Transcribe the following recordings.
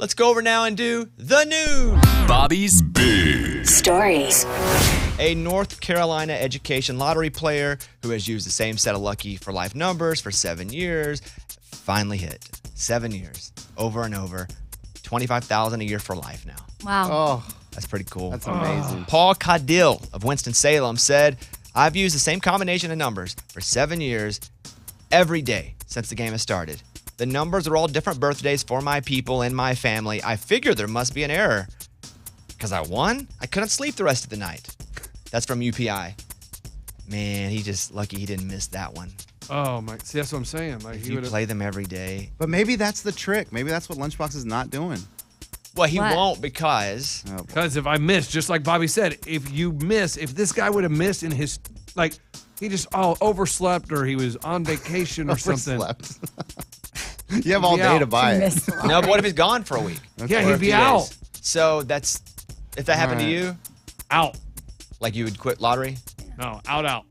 Let's go over now and do the news. Bobby's Big Stories. A North Carolina education lottery player who has used the same set of Lucky for Life numbers for 7 years finally hit. 7 years, over and over. $25,000 a year for life now. Wow. Oh, That's pretty cool. that's amazing. Paul Cadill of Winston-Salem said, I've used the same combination of numbers for 7 years every day since the game has started. The numbers are all different birthdays for my people and my family. I figured there must be an error. Because I won? I couldn't sleep the rest of the night. That's from UPI. Man, he just lucky he didn't miss that one. Oh, my. See, that's what I'm saying. Like, If he you would've- play them every day. But maybe that's the trick. Maybe that's what Lunchbox is not doing. Well, he What? won't because... Oh, boy. Because if I miss, just like Bobby said, if this guy would have missed in his, like, he just overslept or he was on vacation or something. Overslept. You have all Be day out. to buy it. Missed a lot. No, but what if he's gone for a week? Yeah, Or a he'd be few out. days? So that's... If that happened to Alright. you, Out. like you would quit lottery? No, out.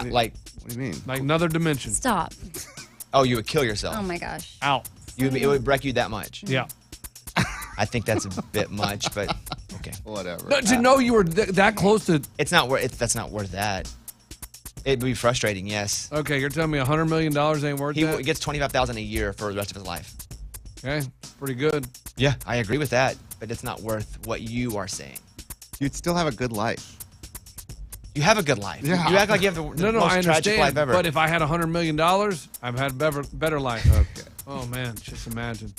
Like, What do you mean? Like another dimension. Stop. oh, you would kill yourself. Oh my gosh. Out. It would wreck you that much. Yeah. I think that's a bit much, but okay. Whatever. But to know you were that close to, It's not worth. That's not worth that. It'd be frustrating. Yes. okay, you're telling me $100 million ain't worth He that? gets $25,000 a year for the rest of his life. Okay, pretty good. Yeah, I agree with that, but it's not worth what you are saying. You'd still have a good life. You have a good life. Yeah. You act like you have the No, most I tragic life understand. ever. But if I had $100 million, I've had better life. Okay. Oh man, just imagine.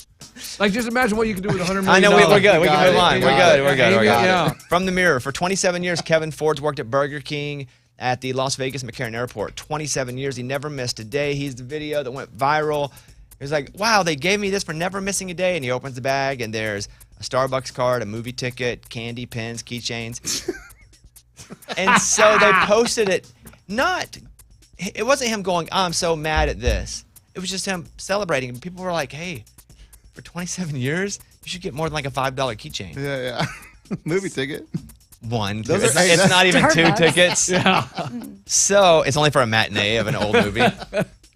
Like, just imagine what you could do with $100 million. I know we're good. We Got can move it. on. We We're got good. it. We're good. We're good. Yeah. From the Mirror, for 27 years, Kevin Ford's worked at Burger King at the Las Vegas McCarran Airport. 27 years. He never missed a day. He's the video that went viral. He was like, wow, they gave me this for never missing a day. And he opens the bag, and there's a Starbucks card, a movie ticket, candy, pens, keychains. And so they posted it. It wasn't him going, I'm so mad at this. It was just him celebrating. And people were like, hey, for 27 years, you should get more than like a $5 keychain. Yeah. Movie ticket. One. Those It's, are- hey, it's not even two Starbucks. tickets. Yeah. So it's only for a matinee of an old movie.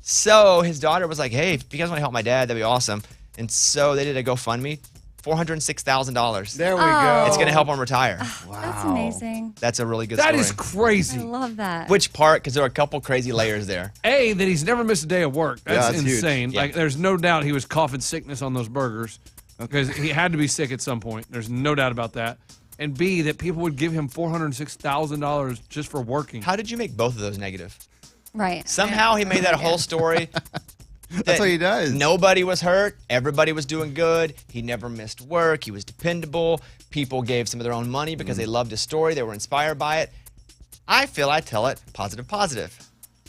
So his daughter was like, hey, if you guys want to help my dad, that'd be awesome. And so they did a GoFundMe, $406,000. There we Oh. go. It's going to help him retire. That's amazing. That's a really good That story. is I crazy. love that. Which part? Because there are a couple crazy layers there. A, that he's never missed a day of work. That's that's huge. insane. Yeah. Like, there's no doubt he was coughing sickness on those burgers because he had to be sick at some point. There's no doubt about that. And B, that people would give him $406,000 just for working. How did you make both of those negative? Right. Somehow he made that whole story. That's what he does. Nobody was hurt. Everybody was doing good. He never missed work. He was dependable. People gave some of their own money because they loved his story. They were inspired by it. I feel I tell it positive.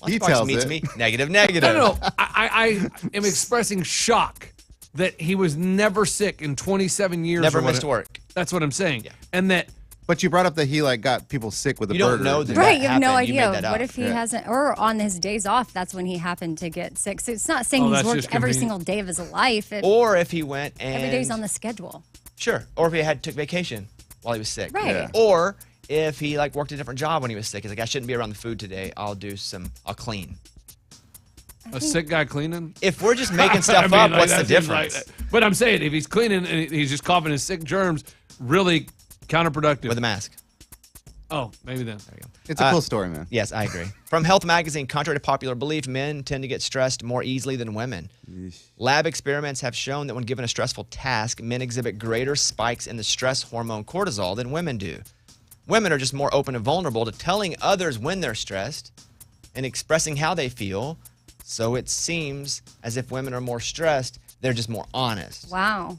He Lunchbox tells meets it. me negative. No. I am expressing shock that he was never sick in 27 years. Never or missed whatever. work. That's what I'm saying. Yeah. And that But you brought up that he got people sick with the You don't burger. know that. Right, you have no happened. You idea. made that What up. if he Yeah. hasn't, or on his days off, that's when he happened to get sick. So it's not saying Oh, he's that's worked just every convenient. single day of his life. Or if he went and Every day's on the schedule. Sure. Or if he took vacation while he was sick. Right. Yeah. Or if he worked a different job when he was sick. He's like, I shouldn't be around the food today. I'll clean. a sick guy cleaning. If we're just making stuff I mean, up, like, what's the that seems difference? like that. But I'm saying, if he's cleaning and he's just coughing his sick germs, really counterproductive. With a mask. Oh, maybe then. There you go. It's a cool story, man. Yes, I agree. From Health Magazine, contrary to popular belief, men tend to get stressed more easily than women. Lab experiments have shown that when given a stressful task, men exhibit greater spikes in the stress hormone cortisol than women do. Women are just more open and vulnerable to telling others when they're stressed and expressing how they feel. So it seems as if women are more stressed, they're just more honest. Wow.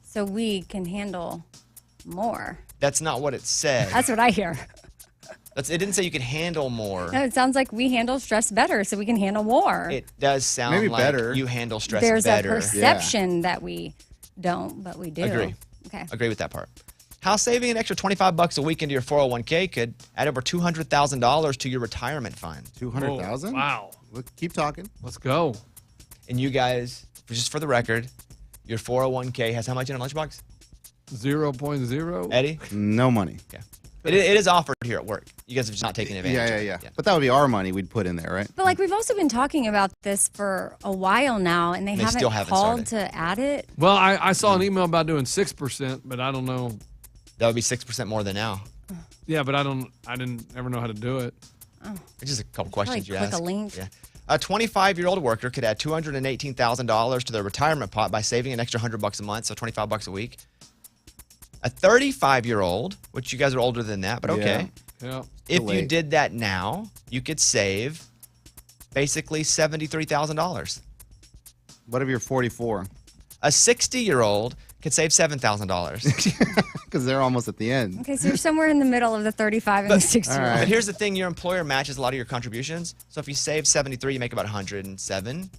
So we can handle more. That's not what it said. That's what I hear. It didn't say you could handle more. No, it sounds like we handle stress better, so we can handle more. It does sound Maybe like better. you handle stress There's better. a perception that we don't, but we do. Agree. Okay. Agree with that part. How saving an extra $25 a week into your 401k could add over $200,000 to your retirement fund. 200,000? Wow. Look, keep talking. Let's go. And you guys, just for the record, your 401k has how much in a lunchbox? 0.0. Eddie? No money. Yeah. It is offered here at work. You guys are just not taking advantage of it. Yeah. But that would be our money we'd put in there, right? But like we've also been talking about this for a while now, and they still haven't called started. to add it. Well, I saw an email about doing 6%, but I don't know. That would be 6% more than now. Yeah, but I didn't ever know how to do it. It's just a couple questions you click ask. a link. Yeah. A 25-year-old worker could add $218,000 to their retirement pot by saving an extra $100 a month, so $25 a week. A 35-year-old, which you guys are older than that, but okay. Yeah. If you late. did that now, you could save basically $73,000. What if you're 44? A 60-year-old could save $7,000. Because they're almost at the end. Okay, so you're somewhere in the middle of the 35 and the 60. all right. But here's the thing, your employer matches a lot of your contributions. So if you save 73, you make about 107.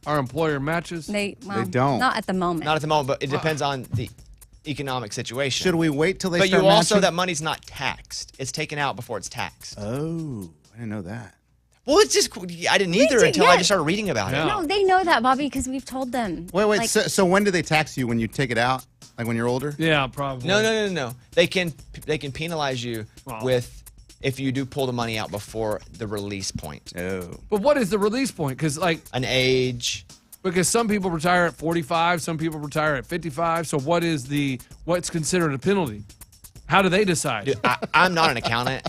Our employer matches. They don't. Not at the moment. Not at the moment, but it depends on the economic situation. Should we wait till they But start you also, matching? that money's not taxed. It's taken out before it's taxed. Oh, I didn't know that. Well, it's just, I didn't either until I yeah. just started reading about Yeah. it. No, they know that, Bobby, because we've told them. Wait. Like, So when do they tax you when you take it out? Like when you're older? Yeah, probably. No. They can penalize you Wow. with if you do pull the money out before the release point. Oh. But what is the release point? Because An age. because some people retire at 45, some people retire at 55. So what's considered a penalty? How do they decide? Dude, I'm not an accountant.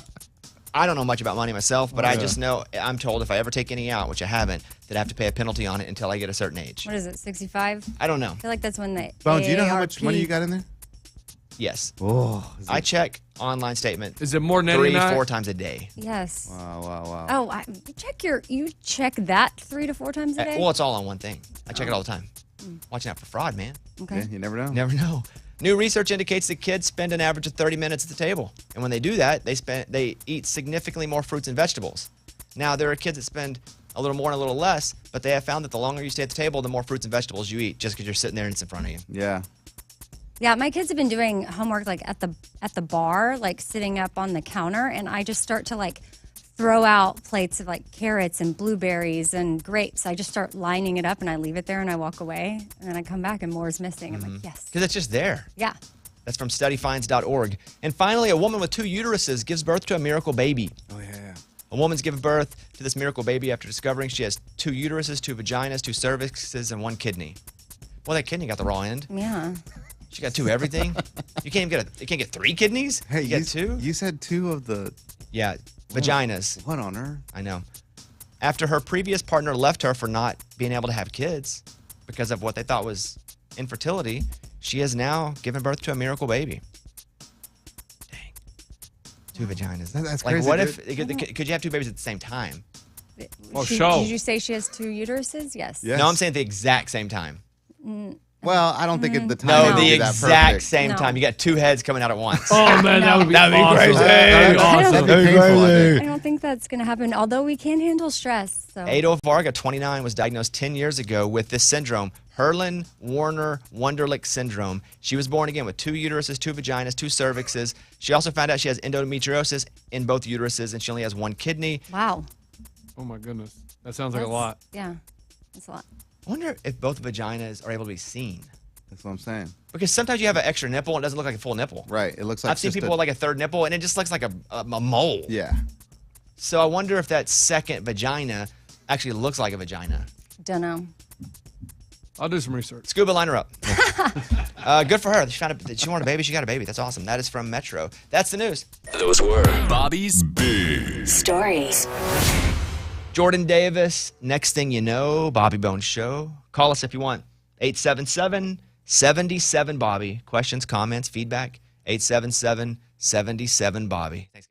I don't know much about money myself, but I just know I'm told if I ever take any out, which I haven't, that I have to pay a penalty on it until I get a certain age. what is it, 65? I don't know. I feel like that's when they. Bone, do you know how much money you got in there? Yes. Oh. I check online statement Is it more than 3, 89? 4 times a day. Yes. Wow. Oh, you check that 3 to 4 times a day? Well, it's all on one thing. I check it all the time. Watching out for fraud, man. Okay. Yeah, you never know. Never know. New research indicates that kids spend an average of 30 minutes at the table. And when they do that, they eat significantly more fruits and vegetables. Now, there are kids that spend a little more and a little less, but they have found that the longer you stay at the table, the more fruits and vegetables you eat just because you're sitting there and it's in front of you. Yeah. Yeah, my kids have been doing homework like at the bar, like sitting up on the counter, and I just start to like throw out plates of like carrots and blueberries and grapes. I just start lining it up and I leave it there and I walk away and then I come back and more is missing. I'm like, yes. Because it's just there. Yeah. That's from studyfinds.org. And finally, a woman with 2 uteruses gives birth to a miracle baby. Oh, yeah. A woman's given birth to this miracle baby after discovering she has 2 uteruses, 2 vaginas, 2 cervixes, and 1 kidney. Well, that kidney got the raw end. Yeah. She got 2 everything. You can't even get 3 kidneys? Hey, you got 2? You said 2 of the. Yeah, vaginas. What on earth? I know. After her previous partner left her for not being able to have kids because of what they thought was infertility, she has now given birth to a miracle baby. Dang. 2 vaginas. That's like, crazy, what dude. if could you have 2 babies at the same time? Well, show. Did you say she has 2 uteruses? Yes. Yes. No, I'm saying at the exact same time. Well, I don't think the time No, would the be that exact perfect. same No. time. You got 2 heads coming out at once. Oh man, that would be That'd be awesome. crazy. That'd be I don't- awesome. That'd be painful, I think. I don't think that's going to happen, although we can handle stress. So. Ado Varga, 29, was diagnosed 10 years ago with this syndrome, Herlin-Warner-Wunderlich syndrome. She was born again with 2 uteruses, 2 vaginas, 2 cervixes. She also found out she has endometriosis in both uteruses, and she only has 1 kidney. Wow. Oh my goodness, that sounds like a That's- lot. Yeah. That's a lot. I wonder if both vaginas are able to be seen. That's what I'm saying. Because sometimes you have an extra nipple and it doesn't look like a full nipple. Right. It looks like. I've seen just people a- with like a third nipple and it just looks like a mole. Yeah. So I wonder if that second vagina actually looks like a vagina. Don't know. I'll do some research. Scuba, line her up. Good for her. She wanted a baby. She got a baby. That's awesome. That is from Metro. That's the news. Those were Bobby's Big Stories. Jordan Davis. Next thing you know, Bobby Bones Show. Call us if you want. 877-77-Bobby. Questions, comments, feedback. 877-77-Bobby. Thanks.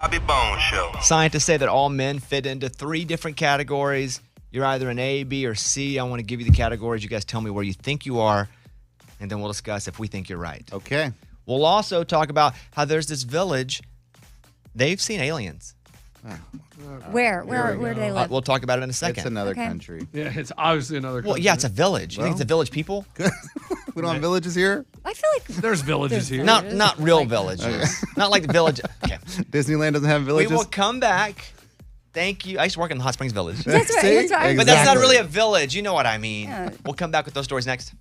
Bobby Bones Show. Scientists say that all men fit into 3 different categories. You're either an A, B, or C. I want to give you the categories. You guys tell me where you think you are, and then we'll discuss if we think you're right. Okay. We'll also talk about how there's this village. They've seen aliens. Where do they live? We'll talk about it in a second. It's another Okay. country. Yeah, it's obviously another country. Well, yeah, it's a village. You think it's a village people? We don't have villages here? I feel like There's villages here. Not real villages. Not like the village. Okay. Disneyland doesn't have We villages? will come back. Thank you. I used to work in the Hot Springs Village. that's right. See? That's right. But that's not Exactly. really a village. You know what I mean. Yeah. We'll come back with those stories next.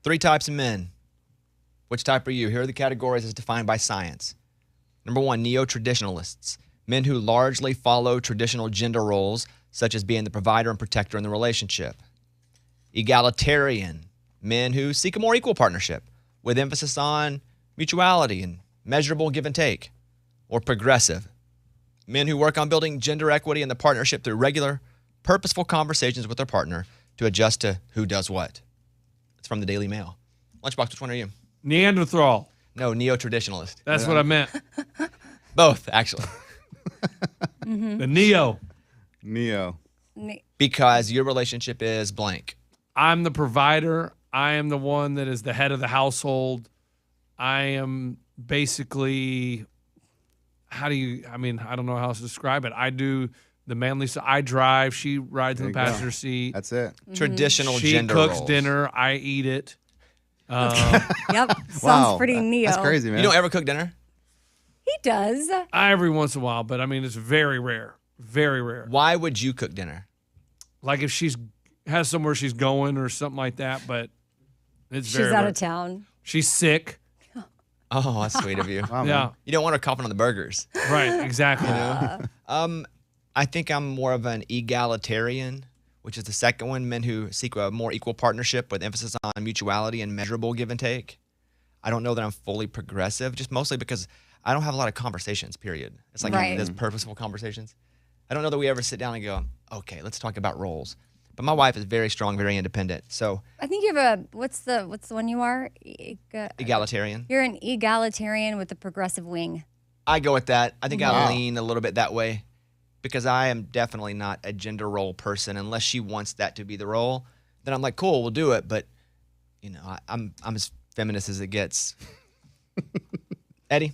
3 types of men. Which type are you? Here are the categories as defined by science. Number 1, neo-traditionalists. Men who largely follow traditional gender roles, such as being the provider and protector in the relationship. Egalitarian. Men who seek a more equal partnership with emphasis on mutuality and measurable give and take. Or progressive. Men who work on building gender equity in the partnership through regular, purposeful conversations with their partner to adjust to who does what. It's from the Daily Mail. Lunchbox, which one are you? Neanderthal. No, neo-traditionalist. That's what I meant. Both, actually. The Neo. Neo. Because your relationship is blank. I'm the provider. I am the one that is the head of the household. I am basically, I don't know how else to describe it. I do the manly stuff. I drive. She rides in the passenger seat. That's it. Traditional She gender cooks roles. dinner. I eat it. Yep. Sounds Wow. pretty neo. That's crazy, man. You don't ever cook dinner? He does. Every once in a while, but I mean, it's very rare. Very rare. Why would you cook dinner? Like if she's has somewhere she's going or something like that, but it's She's very out rare. of town. She's sick. Oh, that's sweet of you. Wow, man. Yeah, You don't want her coughing on the burgers. right. Exactly. I think I'm more of an egalitarian, which is the second one. Men who seek a more equal partnership with emphasis on mutuality and measurable give and take. I don't know that I'm fully progressive, just mostly because I don't have a lot of conversations, period. It's like Right. there's purposeful conversations. I don't know that we ever sit down and go, okay, let's talk about roles. But my wife is very strong, very independent. So I think you have a what's the one you are? egalitarian. You're an egalitarian with a progressive wing. I go with that. I think I Wow. lean a little bit that way because I am definitely not a gender role person unless she wants that to be the role. Then I'm like, cool, we'll do it. But, I'm as feminist as it gets. Eddie?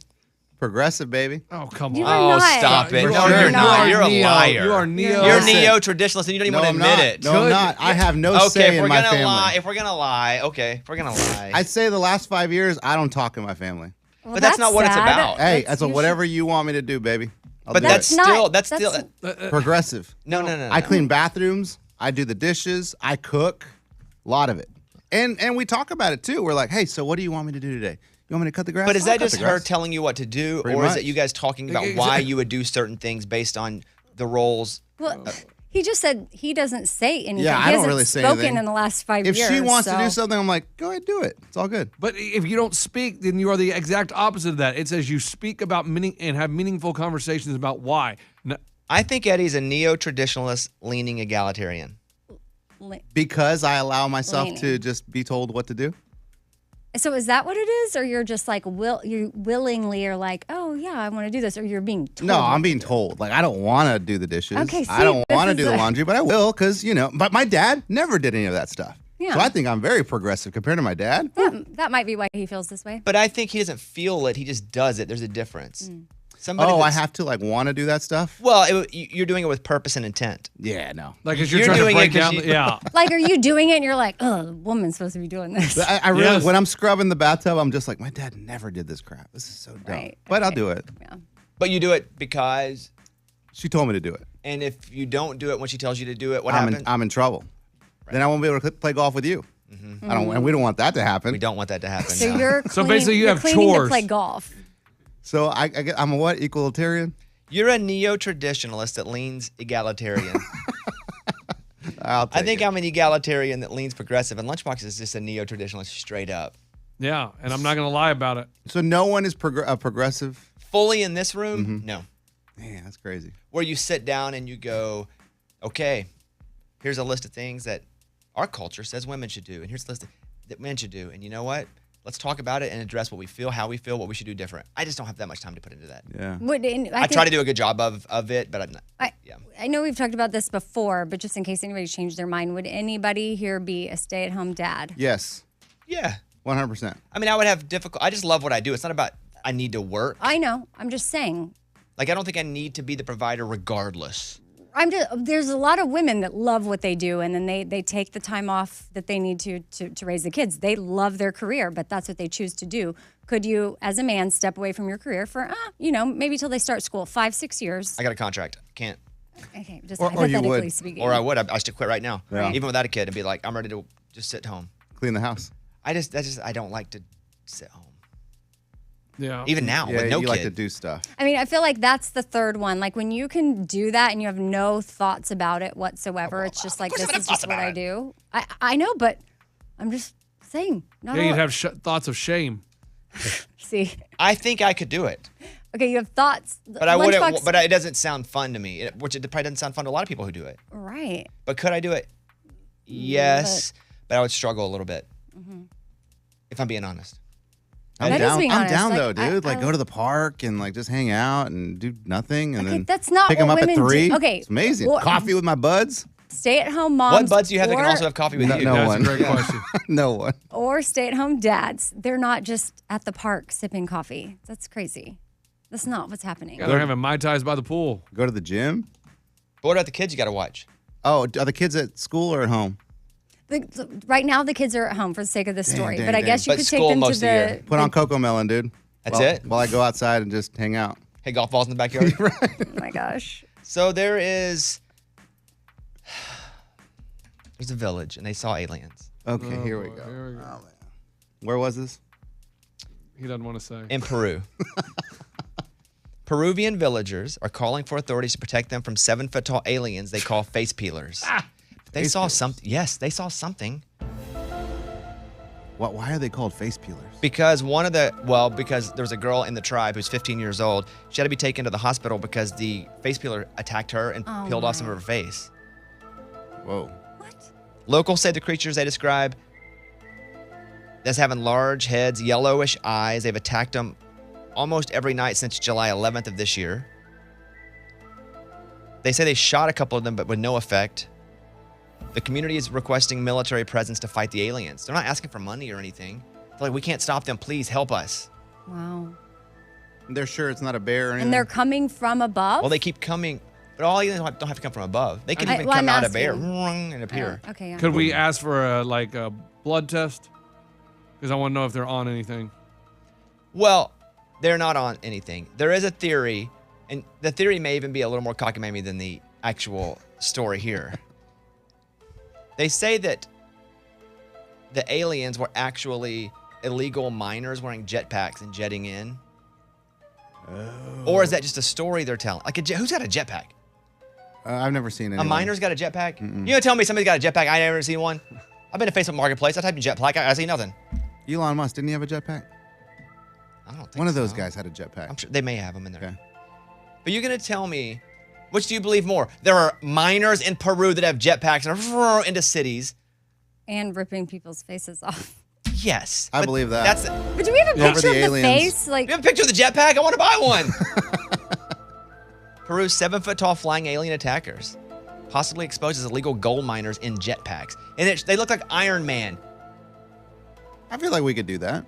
Progressive, baby. Oh, come You on. are Oh, not. stop it. You're No, sure you're not. not. You're a Neo. liar. You are neo. You're Listen. neo-traditionalist and you don't even No, want to I'm admit not. it. No, I'm not. I have no say Okay, if in we're my gonna family. lie, if we're gonna lie. I'd say the last 5 years, I don't talk in my family. Well, But that's not what it's sad. about. Hey, That's that's whatever you want me to do, baby. I'll But do that's it. not- still Progressive. no. I clean bathrooms. I do the dishes. I cook. A lot of it. And we talk about it too. We're like, hey, so what do you want me to do today? You want me to cut the grass? But is I'll that cut just the her grass. telling you what to do, Pretty or is much. it you guys talking about why you would do certain things based on the roles? Well, he just said he doesn't say anything. Yeah, he I don't hasn't really say spoken anything. in the last 5 If years. she wants to so- do something, I'm like, go ahead, do it. It's all good. But if you don't speak, then you are the exact opposite of that. It says you speak about meaning and have meaningful conversations about why. No, I think Eddie's a neo-traditionalist leaning egalitarian. Because I allow myself Leaning. to just be told what to do. So is that what it is, or you're just like you willingly are like, oh yeah, I want to do this, or you're being told? No, I'm being told. Like, I don't want to do the dishes. Okay, I see, don't this want to is do the a- laundry, but I will because, but my dad never did any of that stuff. Yeah. So I think I'm very progressive compared to my dad. That might be why he feels this way. But I think he doesn't feel it; he just does it. There's a difference. Somebody. Oh, I that's- have to want to do that stuff? Well, you're doing it with purpose and intent. Yeah, no. like as You're you're, trying doing to it break 'cause down. you- Yeah. Like, are you doing it and you're like, oh, the woman's supposed to be doing this? But I really, Yes. when I'm scrubbing the bathtub, I'm just like, my dad never did this crap. This is so dumb. Right, But I'll okay. do it. Yeah. But you do it because, She told me to do it. and if you don't do it when she tells you to do it, what I'm happens? in trouble. Then I won't be able to play golf with you. I don't, and we don't want that to happen. We don't want that to happen. So no. you're So basically you you're have cleaning chores. to play golf. So I'm a what? Equalitarian? You're a neo-traditionalist that leans egalitarian. I'll take I think it. I'm an egalitarian that leans progressive, and Lunchbox is just a neo-traditionalist straight up. Yeah. And I'm not going to lie about it. So no one is progressive? Fully in this room, no. Man, that's crazy. Where you sit down and you go, okay, here's a list of things that our culture says women should do, and here's a list that men should do. And you know what? Let's talk about it and address what we feel, how we feel, what we should do different. I just don't have that much time to put into that. Yeah. I try to do a good job of it, but I'm not. I know we've talked about this before, but just in case anybody changed their mind, would anybody here be a stay-at-home dad? Yes. Yeah. 100%. I mean, I would have difficult. I just love what I do. It's not about I need to work. I know. I'm just saying. Like, I don't think I need to be the provider regardless. There's a lot of women that love what they do, and then they take the time off that they need to raise the kids. They love their career, but that's what they choose to do. Could you, as a man, step away from your career for, maybe till they start school, 5-6 years? I got a contract. Can't. Okay, just Or you hypothetically would. speaking. Or I would. I should quit right now. Yeah. Even without a kid and be like, I'm ready to just sit home. Clean the house. I don't like to sit home. Yeah. Even now, Yeah, with no you kid. like to do stuff. I mean, I feel like that's the third one. Like when you can do that and you have no thoughts about it whatsoever, it's just like, course this I'm gonna is just fuss what about I it. do. I know, but I'm just saying. Not Yeah, all- you'd have thoughts of shame. See, I think I could do it, okay, you have thoughts. but I wouldn't. But it doesn't sound fun to me, which it probably doesn't sound fun to a lot of people who do it. Right. But could I do it? Yes, but I would struggle a little bit. If I'm being honest. I'm That is down. being I'm honest. down Like, though, dude. I- Like go to the park and like just hang out and do nothing, and Okay, then that's not pick them what up at women do. 3. Okay, it's amazing. well, Coffee with my buds. Stay-at-home moms. What buds do you have that can or- also have coffee with No, you? no That's one. a great question. No one. or stay-at-home dads. They're not just at the park sipping coffee. That's crazy. That's not what's happening. Yeah, they're having Mai Tais by the pool. Go to the gym. But what about the kids you got to watch? Oh, are the kids at school or at home? Right now, the kids are at home for the sake of this story, dang, but I dang. guess you But could take school them most to of the year. the. Put on Coco Melon, dude. That's While- it? While I go outside and just hang out. Hey, golf balls in the backyard. Oh my gosh. So there's a village, and they saw aliens Okay, here we go. Here we go. Oh, man. Where was this? He doesn't want to say. in Peru. Peruvian villagers are calling for authorities to protect them from 7-foot-tall aliens they call face peelers. They saw something. Yes, they saw something. Why are they called face peelers? Because because there was a girl in the tribe who's 15 years old. She had to be taken to the hospital because the face peeler attacked her and peeled off some of her face. Whoa. What? Locals say the creatures they describe as having large heads, yellowish eyes. They've attacked them almost every night since July 11th of this year. They say they shot a couple of them, but with no effect. The community is requesting military presence to fight the aliens. They're not asking for money or anything. They're like, we can't stop them. Please help us. Wow. They're sure it's not a bear or anything? And they're coming from above? Well, they keep coming, but all aliens don't have to come from above. They can even well, come I'm out of air asking. and appear. Okay. Yeah. Could we ask for a blood test? Because I want to know if they're on anything. Well, they're not on anything. There is a theory, and the theory may even be a little more cockamamie than the actual story here. They say that the aliens were actually illegal miners wearing jetpacks and jetting in. Or is that just a story they're telling? Like, who's got a jetpack? I've never seen anyone. A miner's got a jetpack? You gonna tell me somebody's got a jetpack? I never seen one. I've been to Facebook Marketplace. I typed in jetpack. I see nothing. Elon Musk, didn't he have a jetpack? I don't think One of those so. guys had a jetpack. I'm sure they may have them in there. Okay. But you're gonna tell me, which do you believe more? There are miners in Peru that have jetpacks and are into cities. And ripping people's faces off. Yes, I but believe that. That's. But do we have a Over picture the of the aliens. face? Like, You have a picture of the jetpack? I want to buy one. Peru's 7-foot-tall flying alien attackers, possibly exposed as illegal gold miners in jetpacks, and they look like Iron Man. I feel like we could do that.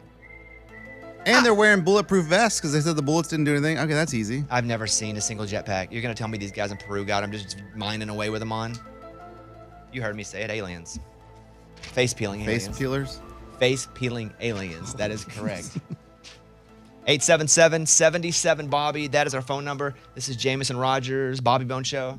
And they're wearing bulletproof vests because they said the bullets didn't do anything. Okay, that's easy. I've never seen a single jetpack. You're gonna tell me these guys in Peru got them just mining away with them on? You heard me say it. Aliens. Face peeling aliens. Face peelers. Face peeling aliens. That is correct. 877-77-Bobby. That is our phone number. This is Jameson Rogers, Bobby Bone Show.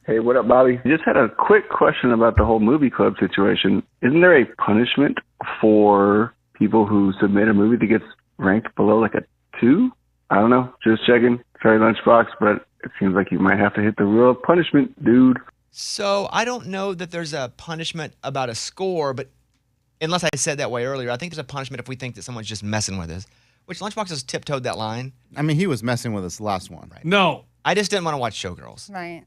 Hey, what up, Bobby? Just had a quick question about the whole movie club situation. Isn't there a punishment for people who submit a movie that gets ranked below like a 2? I don't know. Just checking. Sorry, Lunchbox, but it seems like you might have to hit the real punishment, dude. So I don't know that there's a punishment about a score, but unless I said that way earlier, I think there's a punishment if we think that someone's just messing with us, which Lunchbox has tiptoed that line. I mean, he was messing with us last one. Right. No. I just didn't want to watch Showgirls. Right.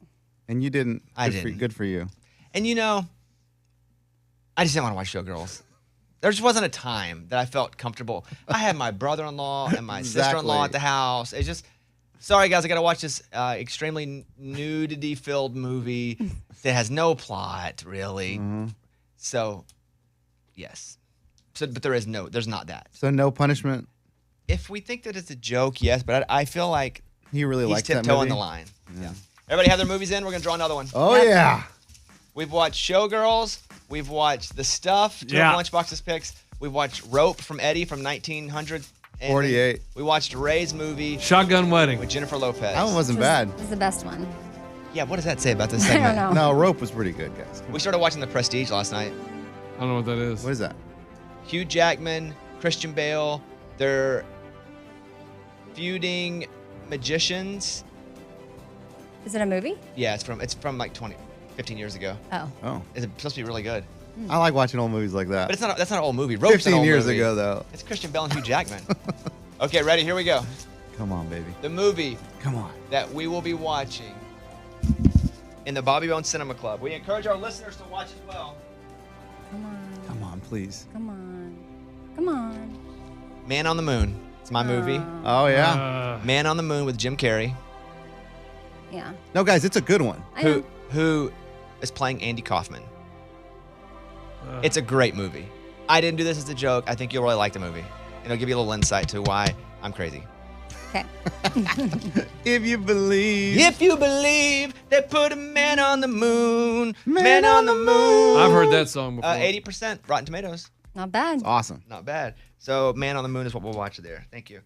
And you didn't. I Good didn't. Good for you. And I just didn't want to watch Showgirls. There just wasn't a time that I felt comfortable. I had my brother-in-law and my sister-in-law at the house. It's just, sorry guys, I got to watch this extremely nudity-filled movie that has no plot, really. Mm-hmm. So, yes. But there's not that. So no punishment? If we think that it's a joke, yes, but I feel like he really he's likes that tiptoeing movie? the line. Yeah. Everybody have their movies in? We're going to draw another one. Oh, yeah. We've watched Showgirls. We've watched The Stuff, two of Lunchbox's picks. We've watched Rope from Eddie from 1948. We watched Ray's movie. Shotgun Wedding. With Jennifer Lopez. That one wasn't bad. It was the best one. Yeah, what does that say about this I don't segment? know. No, Rope was pretty good, guys. We started watching The Prestige last night. I don't know what that is. What is that? Hugh Jackman, Christian Bale, they're feuding magicians. Is it a movie? Yeah, it's from like 15 years ago. Oh. It's supposed to be really good. I like watching old movies like that. But that's not an old movie. Rope's 15 an old years movie. ago, though. It's Christian Bale and Hugh Jackman. Okay, ready? Here we go. Come on, baby. The movie Come on. that we will be watching in the Bobby Bones Cinema Club. We encourage our listeners to watch as well. Come on. Come on, please. Come on. Come on. Man on the Moon. It's my movie. Oh, yeah. Man on the Moon with Jim Carrey. Yeah. No, guys, it's a good one. Who is playing Andy Kaufman. It's a great movie. I didn't do this as a joke. I think you'll really like the movie. It'll give you a little insight to why I'm crazy. Okay. If you believe. If you believe they put a man on the moon, man on the moon. I've heard that song before. 80% Rotten Tomatoes. Not bad. Awesome. Not bad. So Man on the Moon is what we'll watch there. Thank you.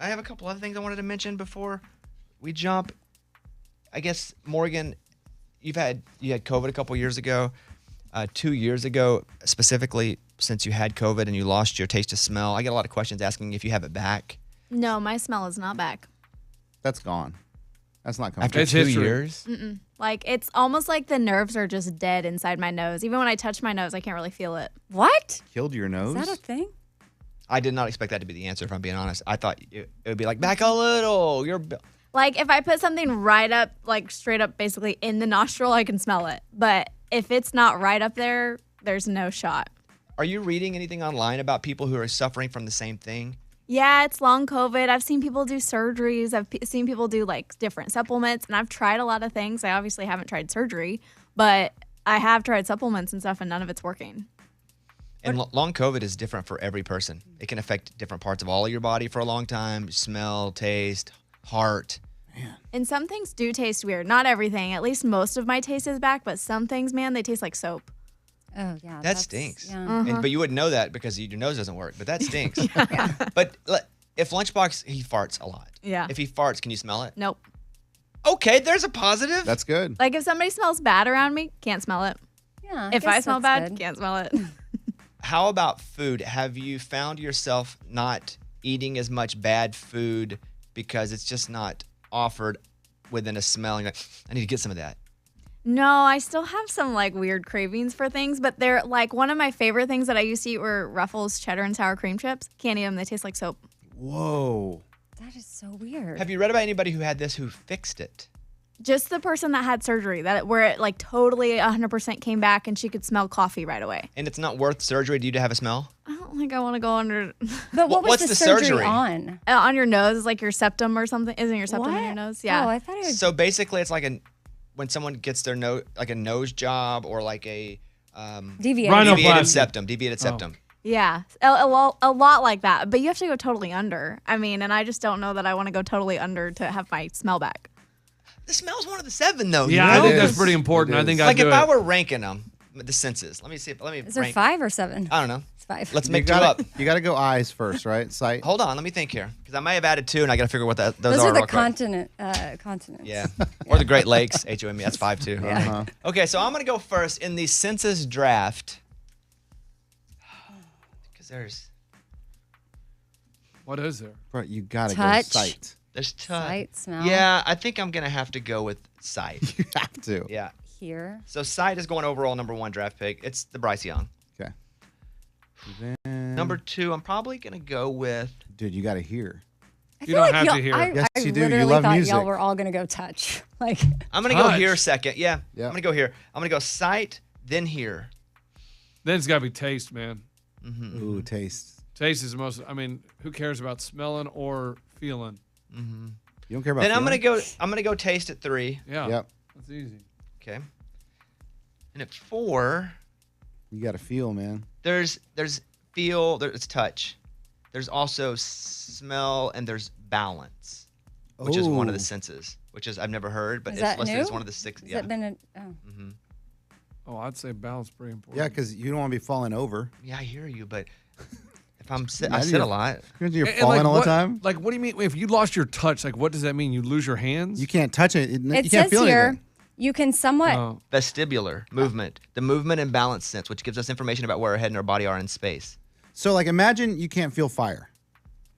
I have a couple other things I wanted to mention before we jump. I guess, Morgan, you had COVID a couple years ago. 2 years ago, specifically, since you had COVID and you lost your taste of smell, I get a lot of questions asking if you have it back. No, my smell is not back. That's gone. That's not coming After back. 2 years? Mm-mm. Like, it's almost like the nerves are just dead inside my nose. Even when I touch my nose, I can't really feel it. What? Killed your nose? Is that a thing? I did not expect that to be the answer, if I'm being honest. I thought it would be like, back a little. Like, if I put something right up, like straight up basically in the nostril, I can smell it. But if it's not right up there, there's no shot. Are you reading anything online about people who are suffering from the same thing? Yeah, it's long COVID. I've seen people do surgeries. I've seen people do like different supplements, and I've tried a lot of things. I obviously haven't tried surgery, but I have tried supplements and stuff, and none of it's working. And long COVID is different for every person. It can affect different parts of all of your body for a long time. Smell, taste, heart. And some things do taste weird. Not everything. At least most of my taste is back, but some things, man, they taste like soap. Oh, yeah. That stinks. Yeah. But you wouldn't know that because your nose doesn't work. But that stinks. But if Lunchbox, he farts a lot. Yeah. If he farts, can you smell it? Nope. Okay, there's a positive. That's good. Like if somebody smells bad around me, can't smell it. Yeah. If I smell that's bad, good. can't smell it. How about food? Have you found yourself not eating as much bad food because it's just not offered within a smell? And you're like, I need to get some of that. No, I still have some like weird cravings for things, but they're like one of my favorite things that I used to eat were Ruffles cheddar and sour cream chips. Can't eat them. They taste like soap. Whoa. That is so weird. Have you read about anybody who had this who fixed it? Just the person that had surgery, that where it like totally 100% came back and she could smell coffee right away. And it's not worth surgery to you to have a smell? I don't think I want to go under But what was what's the the surgery, surgery? on your nose, is like your septum or something. Isn't your septum in your What? nose? Yeah. Oh, I thought it was. So basically, it's like when someone gets their nose, like a nose job or like a Deviated. deviated Rhinoplasty. septum, deviated septum. Yeah, a lot like that. But you have to go totally under. I mean, and I just don't know that I want to go totally under to have my smell back. The smell's one of the 7, though. Yeah, you I know? think that's pretty important. I think Like I'd do if I it. were ranking them, the senses. Let me see. Let me Is there rank. 5 or 7? I don't know. It's 5. Let's make 2 up. You got to go eyes first, right? Sight. Hold on, let me think here, because I may have added 2, and I got to figure what those Those are. are the real quick. continents. Yeah, or the Great Lakes, HOME. That's 5 too. Uh-huh. Okay, so I'm gonna go first in the census draft, because What is there? Bro, you got to go Touch. sight. there's touch. Sight, smell. Yeah, I think I'm gonna have to go with sight. You have to. Yeah. Hear. So sight is going overall number 1 draft pick. It's the Bryce Young. Okay. Then, Number 2, I'm probably gonna go with. dude, you got to hear. I You feel don't like have y'all- to hear. I, Yes, I you do. You literally love thought music. y'all were all gonna go touch. Like, I'm gonna go Touch. here second. Yeah. Yeah. I'm gonna go here. I'm gonna go sight, then hear. Then it's got to be taste, man. Ooh, taste. Taste is the most. I mean, who cares about smelling or feeling? You don't care about Then I'm feeling? gonna go taste at 3. Yeah. Yep. That's easy. Okay. And at 4, You got to feel, man. there's feel, there's touch. There's also smell, and there's balance, which is one of the Ooh. senses, which is I've never heard, but Is it's that listed new? as one of the 6. has Yeah. that been a? Oh. Oh, I'd say balance pretty important. Yeah, because you don't want to be falling over. Yeah, I hear you, but if I Imagine sit a you're- lot. You're And, falling like, all what- the time. Like, what do you mean? If you lost your touch, like, what does that mean? You lose your hands? You can't touch it. You It can't says feel here anything. you can somewhat. Oh. Vestibular movement, the movement and balance sense, which gives us information about where our head and our body are in space. So, like, imagine you can't feel fire.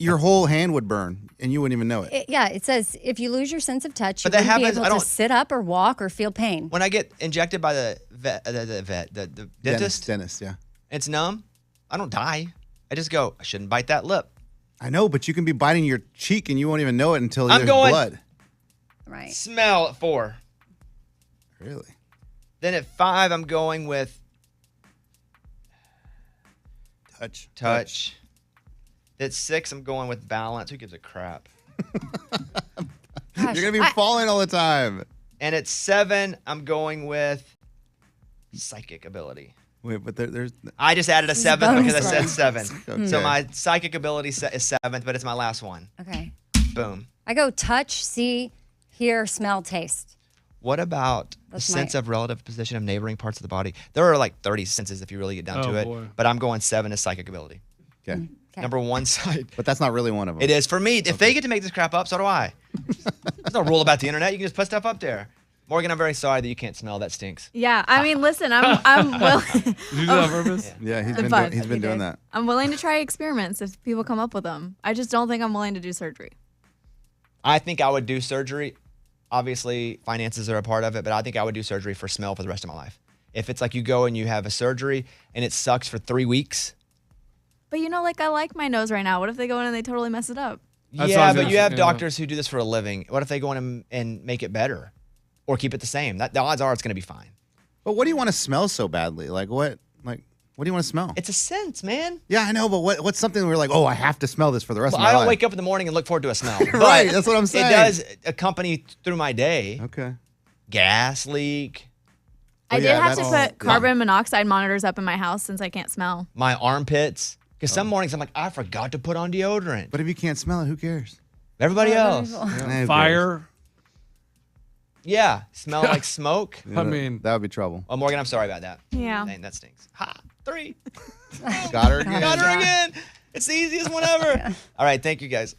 Your whole hand would burn, and you wouldn't even know it. It says if you lose your sense of touch, you But that wouldn't be happens- I able don't- to sit up or walk or feel pain. When I get injected by the dentist, Dentist, yeah. it's numb. I don't die. I just go, I shouldn't bite that lip. I know, but you can be biting your cheek, and you won't even know it until I'm there's going- blood. Right. Smell at 4. Really? Then at 5, I'm going with touch. At 6, I'm going with balance. Who gives a crap? Gosh, You're gonna be falling all the time. And at 7, I'm going with psychic ability. Wait, but there's I just added a is a 7th bonus because I said one. 7. Okay. So my psychic ability is 7th, but it's my last one. Okay. Boom. I go touch, see, hear, smell, taste. What about That's the my- sense of relative position of neighboring parts of the body? There are like 30 senses if you really get down Oh, to it. boy. But I'm going 7 as psychic ability. okay. Okay. Number 1 sight. But that's not really one of them. It is for me. If they get to make this crap up, so do I. There's no rule about the internet. You can just put stuff up there. Morgan, I'm very sorry that you can't smell. That stinks. Yeah, I mean, listen, I'm willing. Did you do that on purpose? Yeah, he's I'm been fine. doing, he's been doing that. I'm willing to try experiments if people come up with them. I just don't think I'm willing to do surgery. I think I would do surgery. Obviously, finances are a part of it, but I think I would do surgery for smell for the rest of my life. If it's like you go and you have a surgery and it sucks for 3 weeks. But you know, like I like my nose right now. What if they go in and they totally mess it up? That's what I Yeah, was but gonna you have say, yeah. doctors who do this for a living. What if they go in and make it better or keep it the same? The odds are it's going to be fine. But what do you want to smell so badly? Like what? Like what do you want to smell? It's a sense, man. Yeah, I know, but what's something where you're like, oh, I have to smell this for the rest Well, of my I don't life? wake up in the morning and look forward to a smell. Right, But that's what I'm saying. It does accompany through my day. Okay. Gas leak, I did yeah, have to that's- put carbon monoxide monitors up in my house since I can't smell. my armpits. Because some mornings I'm like, I forgot to put on deodorant. But if you can't smell it, who cares? Everybody else. Eh, who cares? Fire. Yeah. Smell like smoke. Yeah, I mean- that would be trouble. Oh, Morgan, I'm sorry about that. Yeah. Dang, that stinks. Ha! 3. Got her again. Got her again. It's the easiest one ever. All right. Thank you, guys.